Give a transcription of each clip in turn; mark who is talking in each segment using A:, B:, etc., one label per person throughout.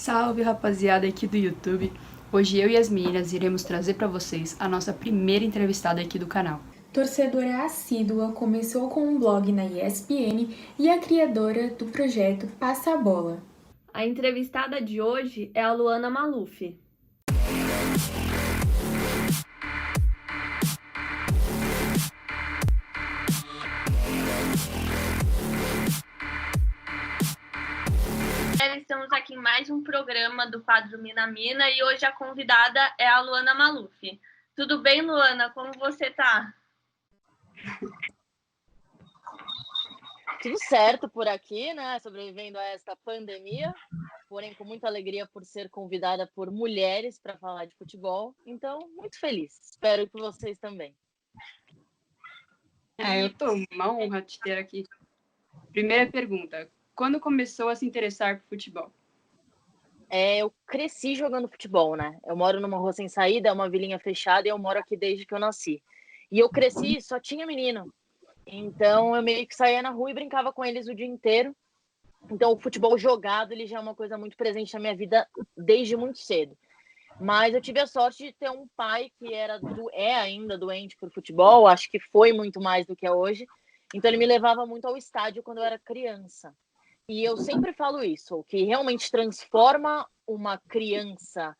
A: Salve, rapaziada aqui do YouTube. Hoje eu e as meninas iremos trazer para vocês a nossa primeira entrevistada aqui do canal.
B: Torcedora assídua, começou com um blog na ESPN e a criadora do projeto Passa a Bola.
C: A entrevistada de hoje é a Luana Maluf. Estamos aqui em mais um programa do quadro Mina Mina e hoje a convidada é a Luana Maluf. Tudo bem, Luana? Como você tá?
D: Tudo certo por aqui, né? Sobrevivendo a esta pandemia, porém com muita alegria por ser convidada por mulheres para falar de futebol. Então, muito feliz. Espero que vocês também.
A: Eu tô uma honra te ter aqui. Primeira pergunta: quando começou a se interessar por futebol?
D: Eu cresci jogando futebol, né? Eu moro numa rua sem saída, é uma vilinha fechada e eu moro aqui desde que eu nasci. E eu cresci, só tinha menino. Então, eu meio que saía na rua e brincava com eles o dia inteiro. Então, o futebol jogado, ele já é uma coisa muito presente na minha vida desde muito cedo. Mas eu tive a sorte de ter um pai que é ainda doente por futebol, acho que foi muito mais do que é hoje. Então, ele me levava muito ao estádio quando eu era criança. E eu sempre falo isso, o que realmente transforma uma criança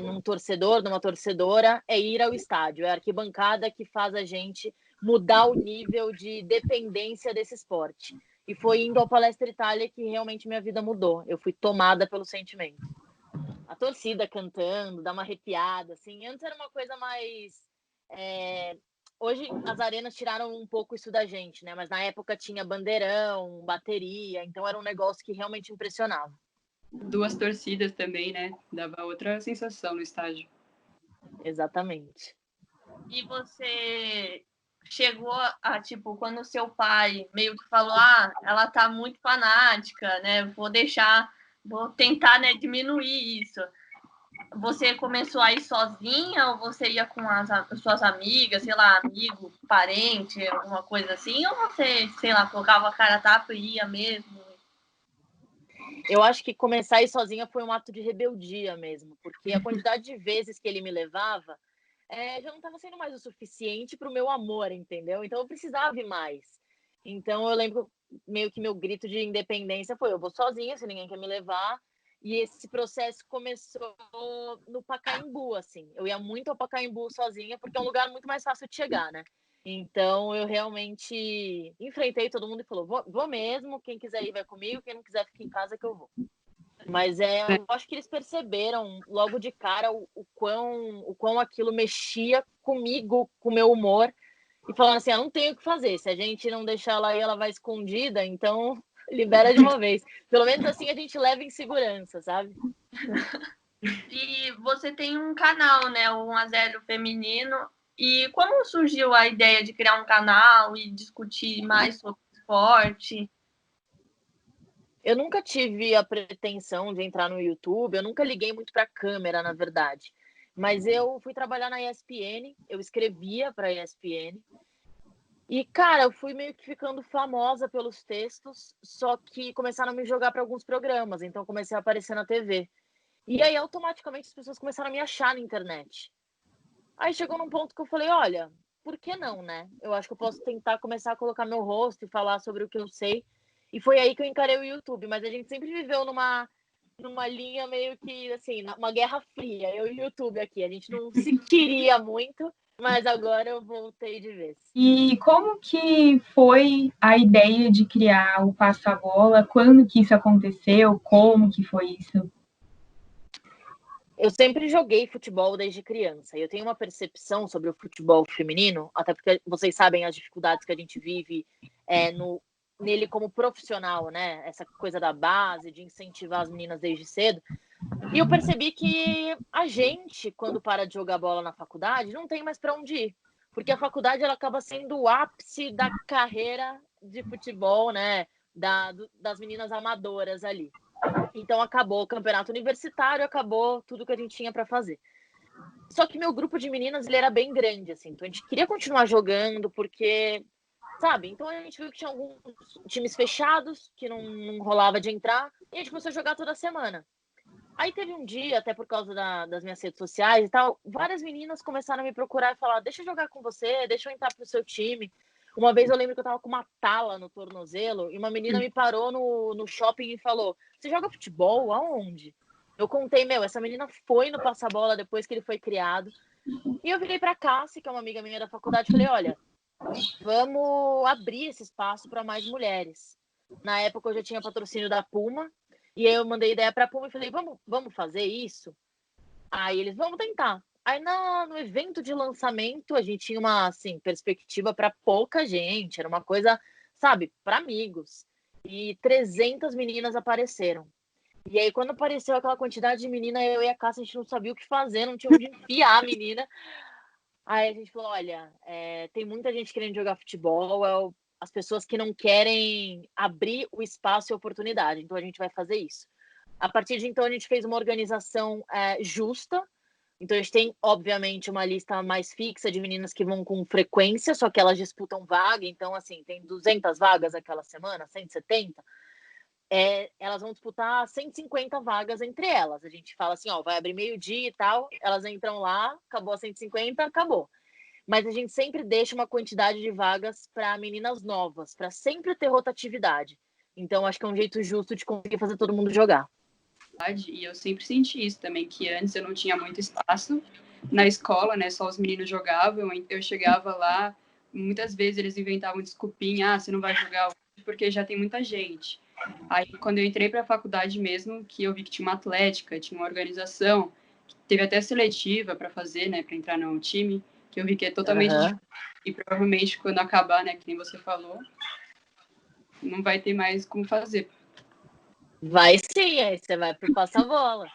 D: num torcedor, numa torcedora, é ir ao estádio. É a arquibancada que faz a gente mudar o nível de dependência desse esporte. E foi indo ao Palestra Itália que realmente minha vida mudou. Eu fui tomada pelo sentimento. A torcida cantando, dá uma arrepiada, assim. Antes era uma coisa mais... Hoje as arenas tiraram um pouco isso da gente, né? Mas na época tinha bandeirão, bateria, então era um negócio que realmente impressionava.
A: Duas torcidas também, né? Dava outra sensação no estádio.
D: Exatamente.
C: E você chegou a, tipo, quando o seu pai meio que falou, ela tá muito fanática, né? Vou tentar, né, diminuir isso. Você começou a ir sozinha ou você ia com as suas amigas, sei lá, amigo, parente, alguma coisa assim? Ou você, sei lá, colocava a cara a tapa e ia mesmo?
D: Eu acho que começar a ir sozinha foi um ato de rebeldia mesmo, porque a quantidade de vezes que ele me levava já não estava sendo mais o suficiente para o meu amor, entendeu? Então eu precisava ir mais. Então eu lembro meio que meu grito de independência foi: eu vou sozinha, se ninguém quer me levar. E esse processo começou no Pacaembu, assim. Eu ia muito ao Pacaembu sozinha, porque é um lugar muito mais fácil de chegar, né? Então eu realmente enfrentei todo mundo e falou: vou mesmo, quem quiser ir vai comigo, quem não quiser fica em casa que eu vou. Mas eu acho que eles perceberam logo de cara o quão aquilo mexia comigo, com o meu humor, e falaram assim: não tem o que fazer, se a gente não deixar ela aí, ela vai escondida, então libera de uma vez. Pelo menos assim a gente leva em segurança, sabe?
C: E você tem um canal, né, o 1x0 Feminino, e como surgiu a ideia de criar um canal e discutir mais sobre esporte?
D: Eu nunca tive a pretensão de entrar no YouTube, eu nunca liguei muito para a câmera, na verdade. Mas eu fui trabalhar na ESPN, eu escrevia para a ESPN. E, cara, eu fui meio que ficando famosa pelos textos, só que começaram a me jogar para alguns programas, então comecei a aparecer na TV. E aí, automaticamente, as pessoas começaram a me achar na internet. Aí chegou num ponto que eu falei: olha, por que não, né? Eu acho que eu posso tentar começar a colocar meu rosto e falar sobre o que eu sei. E foi aí que eu encarei o YouTube. Mas a gente sempre viveu numa linha meio que, assim, uma guerra fria, eu e o YouTube aqui. A gente não se queria muito, mas agora eu voltei de vez.
E: E como que foi a ideia de criar o Passa a Bola? Quando que isso aconteceu? Como que foi isso?
D: Eu sempre joguei futebol desde criança. E eu tenho uma percepção sobre o futebol feminino, até porque vocês sabem as dificuldades que a gente vive nele como profissional, né? Essa coisa da base, de incentivar as meninas desde cedo. E eu percebi que a gente, quando para de jogar bola na faculdade, não tem mais para onde ir. Porque a faculdade ela acaba sendo o ápice da carreira de futebol, né? Das meninas amadoras ali. Então acabou o campeonato universitário, acabou tudo que a gente tinha para fazer. Só que meu grupo de meninas ele era bem grande, assim. Então a gente queria continuar jogando, porque, sabe? Então a gente viu que tinha alguns times fechados, que não rolava de entrar, e a gente começou a jogar toda semana. Aí teve um dia, até por causa das minhas redes sociais e tal, várias meninas começaram a me procurar e falar: deixa eu jogar com você, deixa eu entrar pro seu time. Uma vez eu lembro que eu tava com uma tala no tornozelo e uma menina me parou no shopping e falou: você joga futebol? Aonde? Eu contei, essa menina foi no Passa-Bola depois que ele foi criado. E eu virei pra Cassi, que é uma amiga minha da faculdade, e falei: olha, vamos abrir esse espaço para mais mulheres. Na época eu já tinha patrocínio da Puma, e aí eu mandei ideia para a Puma e falei: vamos fazer isso? Aí eles: vamos tentar. Aí no evento de lançamento a gente tinha uma perspectiva para pouca gente, era uma coisa, sabe, para amigos. E 300 meninas apareceram. E aí quando apareceu aquela quantidade de menina, eu e a Cássia, a gente não sabia o que fazer, não tinha onde enfiar a menina. Aí a gente falou: olha, tem muita gente querendo jogar futebol, as pessoas que não querem abrir o espaço e a oportunidade, então a gente vai fazer isso. A partir de então a gente fez uma organização justa, então a gente tem, obviamente, uma lista mais fixa de meninas que vão com frequência, só que elas disputam vaga, então assim, tem 200 vagas aquela semana, 170, elas vão disputar 150 vagas entre elas. A gente fala assim: vai abrir meio-dia e tal, elas entram lá, acabou a 150, acabou. Mas a gente sempre deixa uma quantidade de vagas para meninas novas, para sempre ter rotatividade. Então, acho que é um jeito justo de conseguir fazer todo mundo jogar.
A: E eu sempre senti isso também, que antes eu não tinha muito espaço na escola, né? Só os meninos jogavam, eu chegava lá, muitas vezes eles inventavam desculpinha: você não vai jogar hoje porque já tem muita gente. Aí, quando eu entrei para a faculdade mesmo, que eu vi que tinha uma atlética, tinha uma organização, teve até seletiva para fazer, né, para entrar no time, que eu vi que é totalmente diferente. E provavelmente quando acabar, né, que nem você falou, não vai ter mais como fazer.
D: Vai sim, aí você vai pro passa-bola.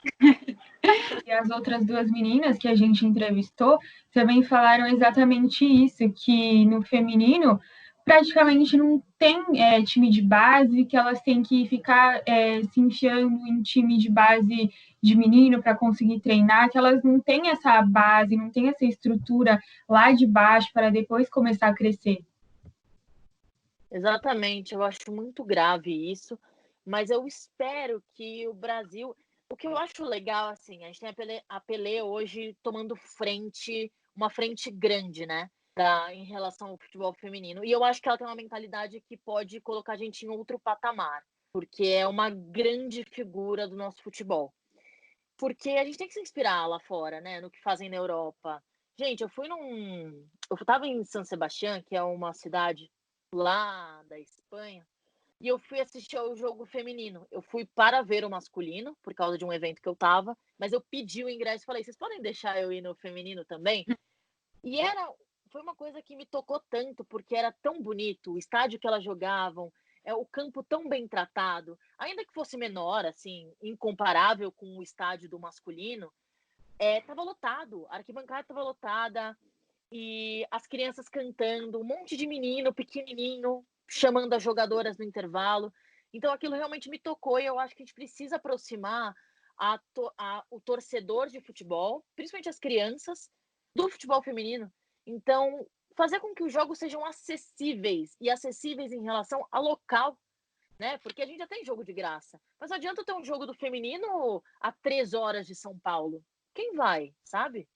E: E as outras duas meninas que a gente entrevistou também falaram exatamente isso, que no feminino praticamente não tem time de base, que elas têm que ficar se enfiando em time de base de menino para conseguir treinar, que elas não têm essa base, não têm essa estrutura lá de baixo para depois começar a crescer.
D: Exatamente, eu acho muito grave isso, mas eu espero que o Brasil... O que eu acho legal, assim, a gente tem a Pelé hoje tomando uma frente grande, né, em relação ao futebol feminino. E eu acho que ela tem uma mentalidade que pode colocar a gente em outro patamar, porque é uma grande figura do nosso futebol. Porque a gente tem que se inspirar lá fora, né, no que fazem na Europa. Gente, eu estava em San Sebastián, que é uma cidade lá da Espanha, e eu fui assistir ao jogo feminino. Eu fui para ver o masculino, por causa de um evento que eu tava, mas eu pedi o ingresso e falei: vocês podem deixar eu ir no feminino também? E foi uma coisa que me tocou tanto, porque era tão bonito, o estádio que elas jogavam, o campo tão bem tratado, ainda que fosse menor, assim, incomparável com o estádio do masculino, tava lotado, a arquibancada tava lotada, e as crianças cantando, um monte de menino pequenininho, chamando as jogadoras no intervalo. Então aquilo realmente me tocou, e eu acho que a gente precisa aproximar o torcedor de futebol, principalmente as crianças, do futebol feminino. Então, fazer com que os jogos sejam acessíveis, e acessíveis em relação ao local, né? Porque a gente já tem jogo de graça. Mas não adianta ter um jogo do feminino a 3 horas de São Paulo. Quem vai, sabe?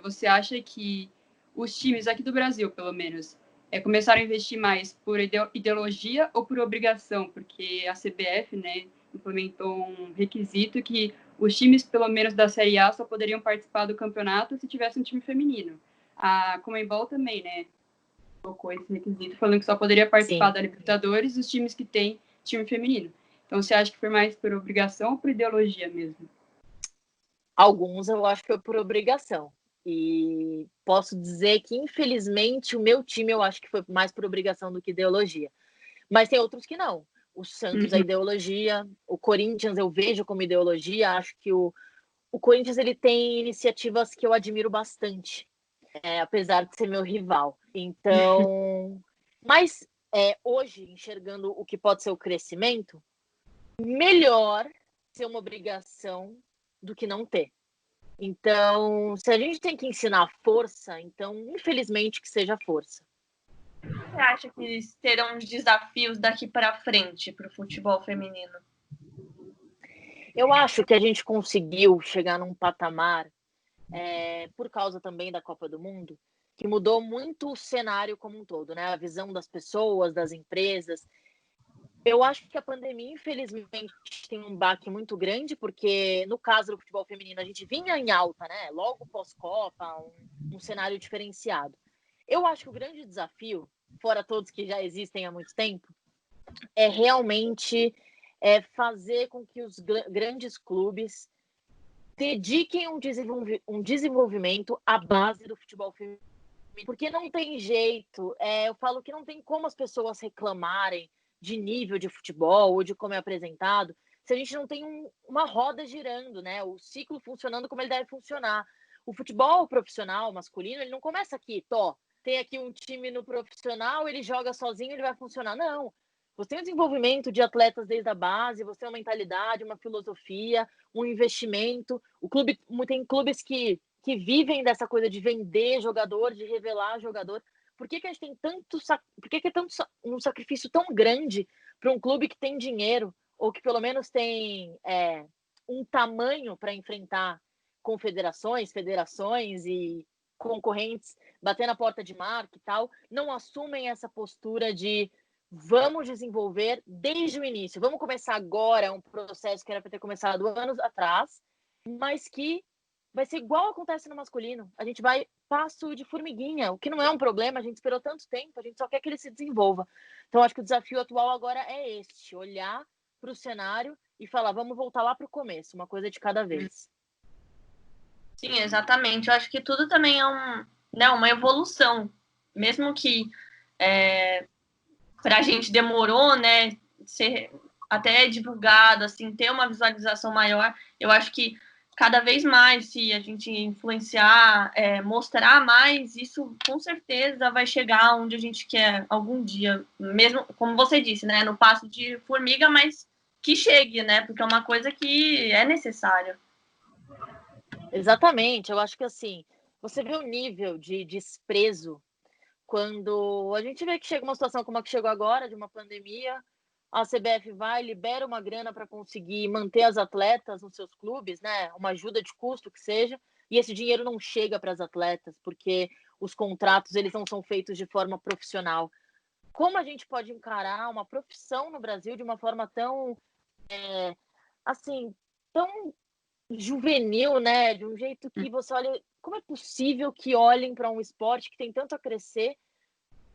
A: Você acha que os times aqui do Brasil, pelo menos, começaram a investir mais por ideologia ou por obrigação? Porque a CBF, né, implementou um requisito que os times, pelo menos da Série A, só poderiam participar do campeonato se tivesse um time feminino. A Conmebol também, né, colocou esse requisito, falando que só poderia participar da Libertadores os times que têm time feminino. Então, você acha que foi mais por obrigação ou por ideologia mesmo?
D: Alguns eu acho que foi por obrigação. E posso dizer que, infelizmente, o meu time eu acho que foi mais por obrigação do que ideologia. Mas tem outros que não. O Santos é ideologia, o Corinthians eu vejo como ideologia. Acho que o Corinthians ele tem iniciativas que eu admiro bastante, apesar de ser meu rival. Então, mas hoje, enxergando o que pode ser o crescimento, melhor ser uma obrigação do que não ter. Então, se a gente tem que ensinar força, então, infelizmente, que seja força.
C: Você acha que terão uns desafios daqui para frente para o futebol feminino?
D: Eu acho que a gente conseguiu chegar num patamar, por causa também da Copa do Mundo, que mudou muito o cenário como um todo, né? A visão das pessoas, das empresas. Eu acho que a pandemia, infelizmente, tem um baque muito grande, porque no caso do futebol feminino, a gente vinha em alta, né? Logo pós-Copa, um cenário diferenciado. Eu acho que o grande desafio, fora todos que já existem há muito tempo, é realmente fazer com que os grandes clubes dediquem um desenvolvimento à base do futebol feminino. Porque não tem jeito, eu falo que não tem como as pessoas reclamarem de nível de futebol ou de como é apresentado, se a gente não tem uma roda girando, né? O ciclo funcionando como ele deve funcionar. O futebol profissional masculino, ele não começa aqui, tem aqui um time no profissional, ele joga sozinho, ele vai funcionar. Não. Você tem o desenvolvimento de atletas desde a base, você tem uma mentalidade, uma filosofia, um investimento. Tem clubes que vivem dessa coisa de vender jogador, de revelar jogador. Por que a gente tem por que é um sacrifício tão grande para um clube que tem dinheiro ou que pelo menos tem um tamanho para enfrentar confederações, federações e concorrentes, bater na porta de marca e tal, não assumem essa postura de vamos desenvolver desde o início, vamos começar agora um processo que era para ter começado anos atrás, mas que vai ser igual acontece no masculino. A gente vai passo de formiguinha, o que não é um problema, a gente esperou tanto tempo, a gente só quer que ele se desenvolva. Então, acho que o desafio atual agora é olhar para o cenário e falar, vamos voltar lá para o começo, uma coisa de cada vez.
C: Sim, exatamente. Eu acho que tudo também é uma evolução. Mesmo que para a gente demorou, né, ser até divulgado, assim, ter uma visualização maior, eu acho que cada vez mais, se a gente influenciar, mostrar mais, isso com certeza vai chegar onde a gente quer algum dia, mesmo, como você disse, né, no passo de formiga, mas que chegue, né, porque é uma coisa que é necessária.
D: Exatamente, eu acho que assim, você vê o nível de desprezo quando a gente vê que chega uma situação como a que chegou agora, de uma pandemia, a CBF vai, libera uma grana para conseguir manter as atletas nos seus clubes, né? Uma ajuda de custo que seja, e esse dinheiro não chega para as atletas, porque os contratos eles não são feitos de forma profissional. Como a gente pode encarar uma profissão no Brasil de uma forma tão, assim, tão juvenil, né? De um jeito que você olha, como é possível que olhem para um esporte que tem tanto a crescer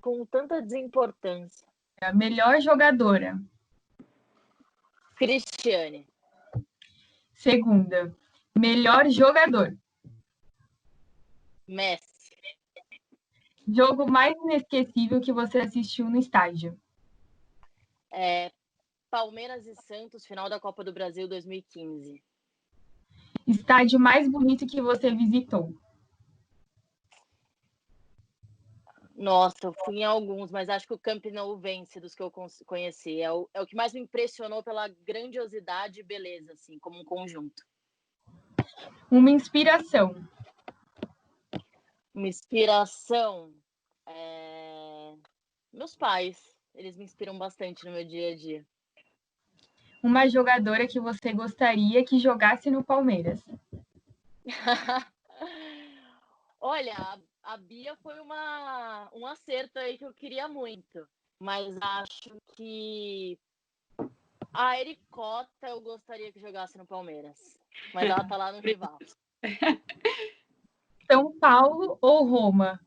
D: com tanta desimportância?
E: A melhor jogadora.
D: Cristiane.
E: Segunda, melhor jogador.
D: Messi.
E: Jogo mais inesquecível que você assistiu no estádio.
D: Palmeiras e Santos, final da Copa do Brasil 2015.
E: Estádio mais bonito que você visitou.
D: Nossa, eu fui em alguns, mas acho que o Camp Nou vence dos que eu conheci. É o que mais me impressionou pela grandiosidade e beleza, assim, como um conjunto.
E: Uma inspiração.
D: Uma inspiração. Meus pais, eles me inspiram bastante no meu dia a dia.
E: Uma jogadora que você gostaria que jogasse no Palmeiras.
D: Olha, a Bia foi um acerto aí que eu queria muito, mas acho que a Ericota eu gostaria que jogasse no Palmeiras, mas ela tá lá no rival.
E: São Paulo ou Roma?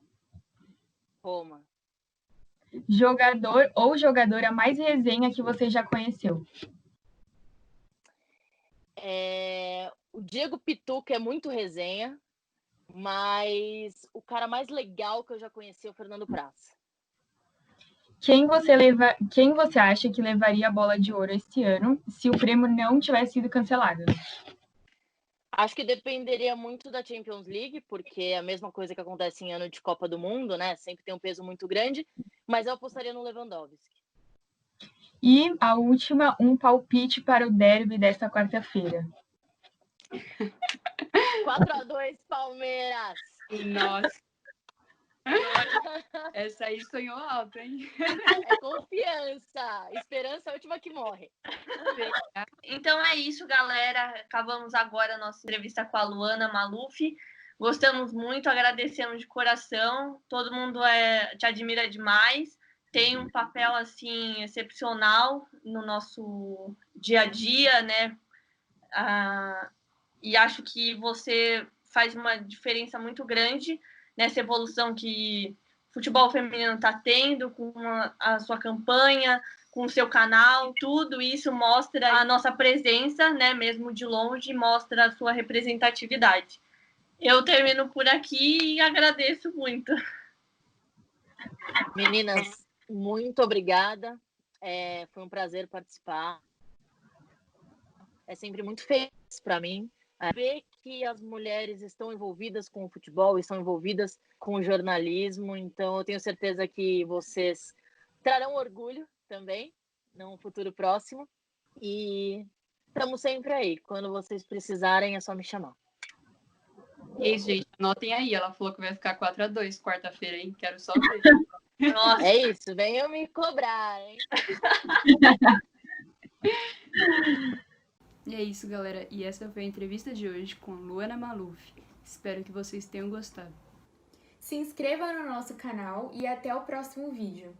D: Roma.
E: Jogador ou jogadora mais resenha que você já conheceu?
D: O Diego Pituca é muito resenha, mas o cara mais legal que eu já conheci é o Fernando Praça.
E: Quem você acha que levaria a bola de ouro esse ano se o prêmio não tivesse sido cancelado?
D: Acho que dependeria muito da Champions League, porque é a mesma coisa que acontece em ano de Copa do Mundo, né? Sempre tem um peso muito grande, mas eu apostaria no Lewandowski.
E: E a última, um palpite para o derby desta quarta-feira.
D: 4-2 Palmeiras.
A: Nossa. Essa aí sonhou alto, hein?
D: É confiança. Esperança é a última que morre.
C: Então é isso, galera. Acabamos agora a nossa entrevista com a Luana Maluf. Gostamos muito, agradecemos de coração. Todo mundo te admira demais. Tem um papel assim excepcional no nosso dia a dia, né? E acho que você faz uma diferença muito grande nessa evolução que o futebol feminino está tendo com a sua campanha, com o seu canal. Tudo isso mostra a nossa presença, né? Mesmo de longe, mostra a sua representatividade. Eu termino por aqui e agradeço muito.
D: Meninas, muito obrigada. Foi um prazer participar. É sempre muito feliz para mim ver que as mulheres estão envolvidas com o futebol, estão envolvidas com o jornalismo. Então, eu tenho certeza que vocês trarão orgulho também num futuro próximo. E estamos sempre aí. Quando vocês precisarem, é só me chamar.
A: É isso, gente. Anotem aí. Ela falou que vai ficar 4-2 quarta-feira, hein? Quero só ver.
C: Nossa.
D: É isso. Venham me cobrar, hein?
A: E é isso, galera. E essa foi a entrevista de hoje com Luana Maluf. Espero que vocês tenham gostado.
B: Se inscreva no nosso canal e até o próximo vídeo.